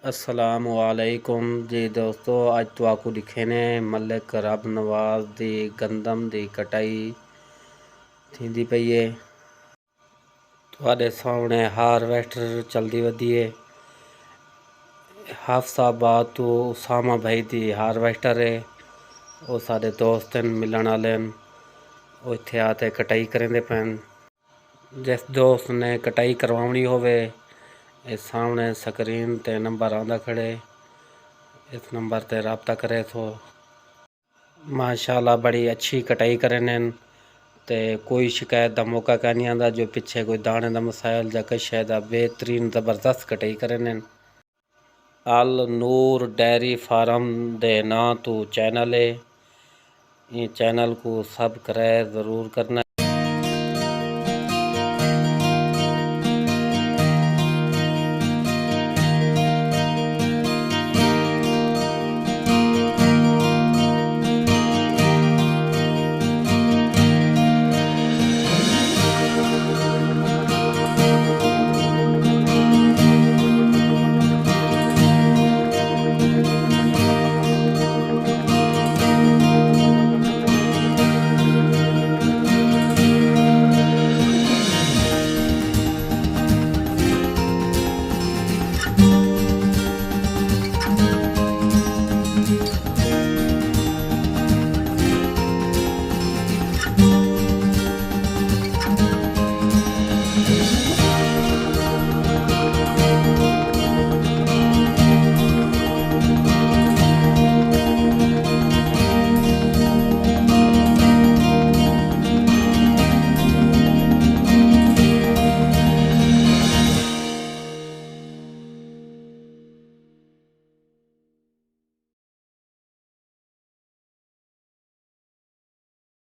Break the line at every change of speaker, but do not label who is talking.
असलामुअलैकुम जी दोस्तों, अज तो आपको दिखे ने मलिक रब नवाज दी गंदम दी कटाई थींदी पई है। तुहाडे सामने हारवेस्टर चलदी वधी है। हाफसाबाद तो उसामा भाई दी हारवेस्टर है। वो साडे दोस्त मिलन वाले वो इत्थे आते कटाई करेंदे पैन। जिस दोस्त ने कटाई करवानी होवे इस सामने स्क्रीन ते नंबर आंदा खड़े, इस नंबर ते रब्ता करे तो माशाल्लाह बड़ी अच्छी कटाई करने ते कोई शिकायत का मौका का नहीं आंदा। जो पिछे कोई दाने का मसाइल या किश है बेहतरीन ज़बरदस्त कटाई करने। अल नूर डेयरी फार्म दे नां तो चैनल है। ये चैनल को सब्सक्राइब ज़रूर करना।